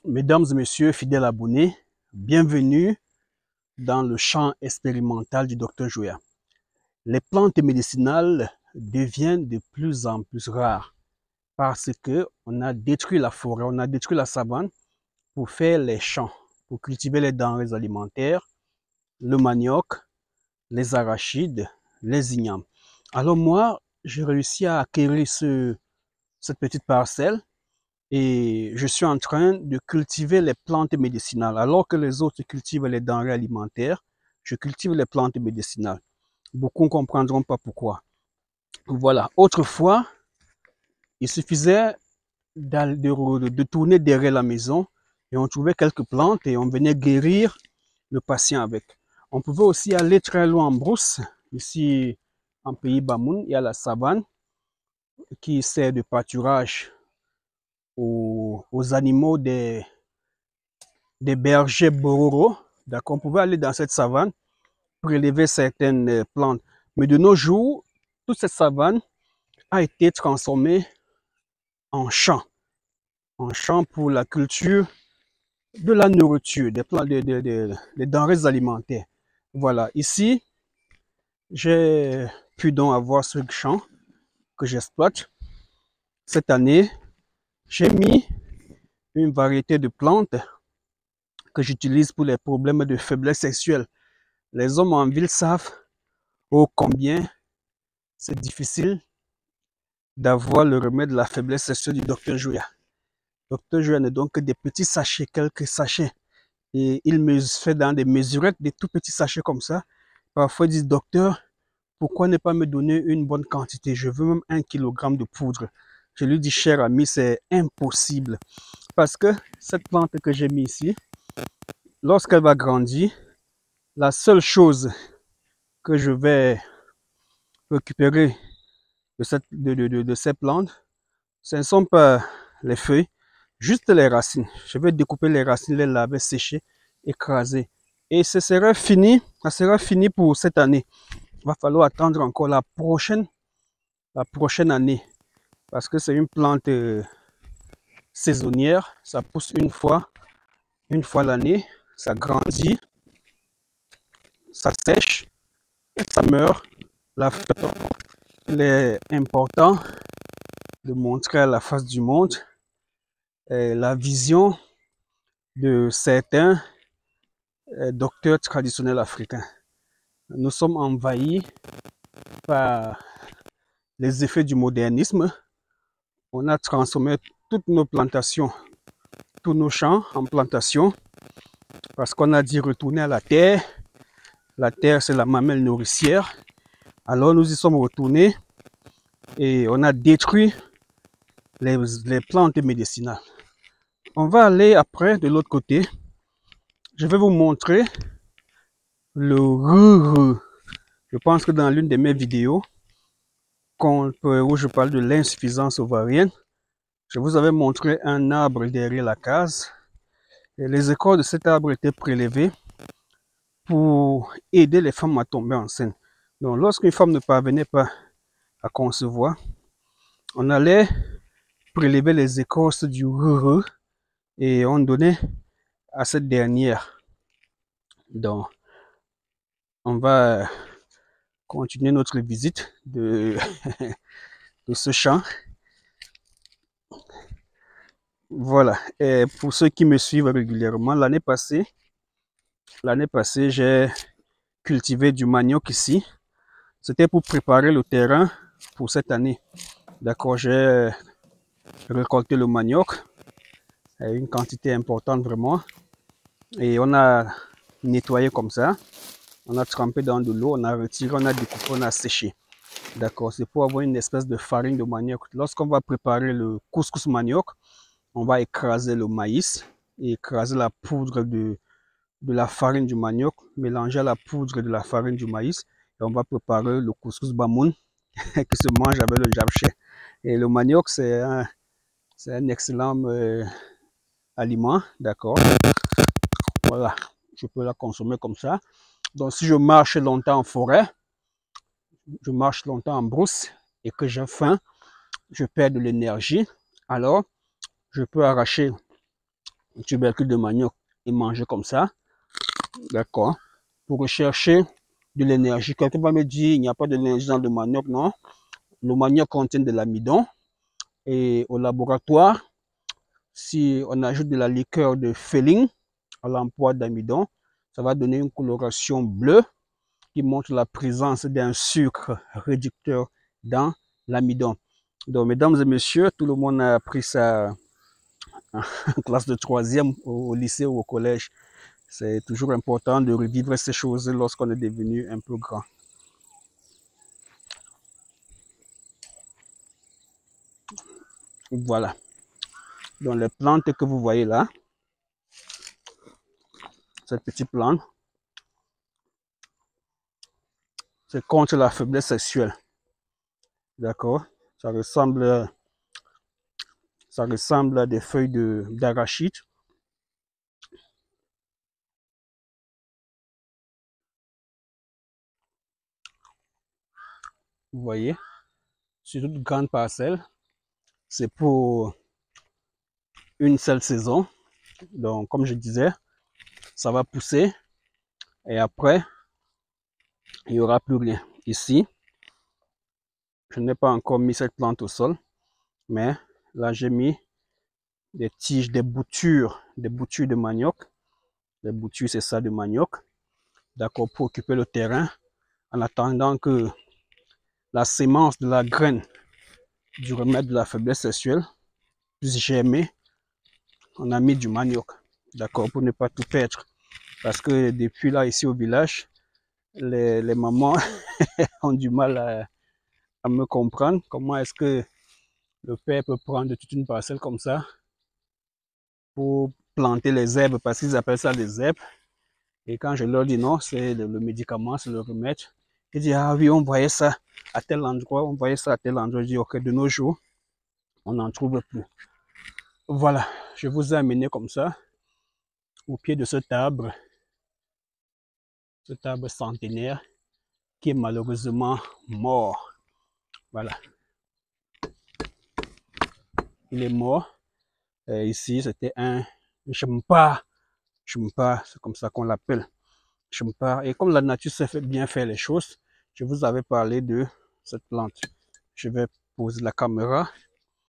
Mesdames et messieurs, fidèles abonnés, bienvenue dans le champ expérimental du Dr Joya. Les plantes médicinales deviennent de plus en plus rares parce que on a détruit la forêt, on a détruit la savane pour faire les champs, pour cultiver les denrées alimentaires, le manioc, les arachides, les ignames. Alors moi, j'ai réussi à acquérir cette petite parcelle et je suis en train de cultiver les plantes médicinales. Alors que les autres cultivent les denrées alimentaires, je cultive les plantes médicinales. Beaucoup ne comprendront pas pourquoi. Voilà. Autrefois, il suffisait de tourner derrière la maison et on trouvait quelques plantes et on venait guérir le patient avec. On pouvait aussi aller très loin en brousse. Ici, en pays Bamoun, il y a la savane qui sert de pâturage aux animaux des bergers bororo. D'accord, on pouvait aller dans cette savane, prélever certaines plantes. Mais de nos jours, toute cette savane a été transformée en champ pour la culture de la nourriture, des plantes, des denrées alimentaires. Voilà, ici, j'ai pu donc avoir ce champ que j'exploite. Cette année, j'ai mis une variété de plantes que j'utilise pour les problèmes de faiblesse sexuelle. Les hommes en ville savent oh combien c'est difficile d'avoir le remède de la faiblesse sexuelle du docteur Joya. Docteur Joya n'est donc que des petits sachets, quelques sachets. Et il me fait dans des mesurettes, des tout petits sachets comme ça. Parfois, ils disent, docteur, pourquoi ne pas me donner une bonne quantité? Je veux même 1 kilogramme de poudre. Je lui dis, cher ami, c'est impossible. Parce que cette plante que j'ai mis ici, lorsqu'elle va grandir, la seule chose que je vais récupérer de ces plantes, ce ne sont pas les feuilles, juste les racines. Je vais découper les racines, les laver, sécher, écraser. Et ce sera fini, ça sera fini pour cette année. Il va falloir attendre encore la prochaine année. Parce que c'est une plante saisonnière. Ça pousse une fois l'année. Ça grandit, ça sèche, et ça meurt. Il est important de montrer à la face du monde la vision de certains docteurs traditionnels africains. Nous sommes envahis par les effets du modernisme. On a transformé toutes nos plantations, tous nos champs en plantations, parce qu'on a dit retourner à la terre. La terre, c'est la mamelle nourricière. Alors nous y sommes retournés et on a détruit les plantes médicinales. On va aller après de l'autre côté. Je vais vous montrer le ruru. Je pense que dans l'une de mes vidéos, où je parle de l'insuffisance ovarienne, je vous avais montré un arbre derrière la case. Et les écorces de cet arbre étaient prélevées pour aider les femmes à tomber enceintes. Donc lorsqu'une femme ne parvenait pas à concevoir, on allait prélever les écorces du ruru et on donnait à cette dernière. Donc on va continuer notre visite de ce champ. Voilà. Et pour ceux qui me suivent régulièrement, l'année passée, j'ai cultivé du manioc ici. C'était pour préparer le terrain pour cette année. D'accord, j'ai récolté le manioc, une quantité importante vraiment. Et on a nettoyé comme ça. On a trempé dans de l'eau, on a retiré, on a découpé, on a séché. D'accord, c'est pour avoir une espèce de farine de manioc. Lorsqu'on va préparer le couscous manioc, on va écraser le maïs et écraser la poudre de la farine du manioc, mélanger à la poudre de la farine du maïs et on va préparer le couscous bamoun qui se mange avec le japché. Et le manioc, c'est un excellent aliment, d'accord. Voilà, je peux la consommer comme ça. Donc si je marche longtemps en forêt, je marche longtemps en brousse et que j'ai faim, je perds de l'énergie, alors je peux arracher tubercules de manioc et manger comme ça. D'accord. Pour rechercher de l'énergie. Quelqu'un va me dire, il n'y a pas de l'énergie dans le manioc, non. Le manioc contient de l'amidon. Et au laboratoire, si on ajoute de la liqueur de féline à l'emploi d'amidon, ça va donner une coloration bleue qui montre la présence d'un sucre réducteur dans l'amidon. Donc, mesdames et messieurs, tout le monde a appris ça en classe de 3e au lycée ou au collège. C'est toujours important de revivre ces choses lorsqu'on est devenu un peu grand. Voilà. Donc, les plantes que vous voyez là, cette petite plante, c'est contre la faiblesse sexuelle. D'accord? Ça ressemble à des feuilles d'arachide. Vous voyez? Sur toute grande parcelle. C'est pour une seule saison. Donc, comme je disais, ça va pousser. Et après, il n'y aura plus rien. Ici, je n'ai pas encore mis cette plante au sol. Mais là, j'ai mis des tiges, des boutures de manioc. Les boutures, c'est ça de manioc. D'accord, pour occuper le terrain en attendant que la sémence de la graine du remède de la faiblesse sexuelle puisse germer. On a mis du manioc, d'accord, pour ne pas tout perdre. Parce que depuis là, ici au village, les mamans ont du mal à me comprendre. Comment est-ce que le père peut prendre toute une parcelle comme ça pour planter les herbes, parce qu'ils appellent ça des herbes. Et quand je leur dis non, c'est le médicament, c'est le remède, ils disent, ah oui, on voyait ça à tel endroit, on voyait ça à tel endroit. Je dis, ok, de nos jours, on n'en trouve plus. Voilà, je vous ai amené comme ça, au pied de cet arbre centenaire, qui est malheureusement mort. Voilà. Il est mort. Ici, c'était un champa. Champa, c'est comme ça qu'on l'appelle. Champa. Et comme la nature sait bien faire les choses, je vous avais parlé de cette plante. Je vais poser la caméra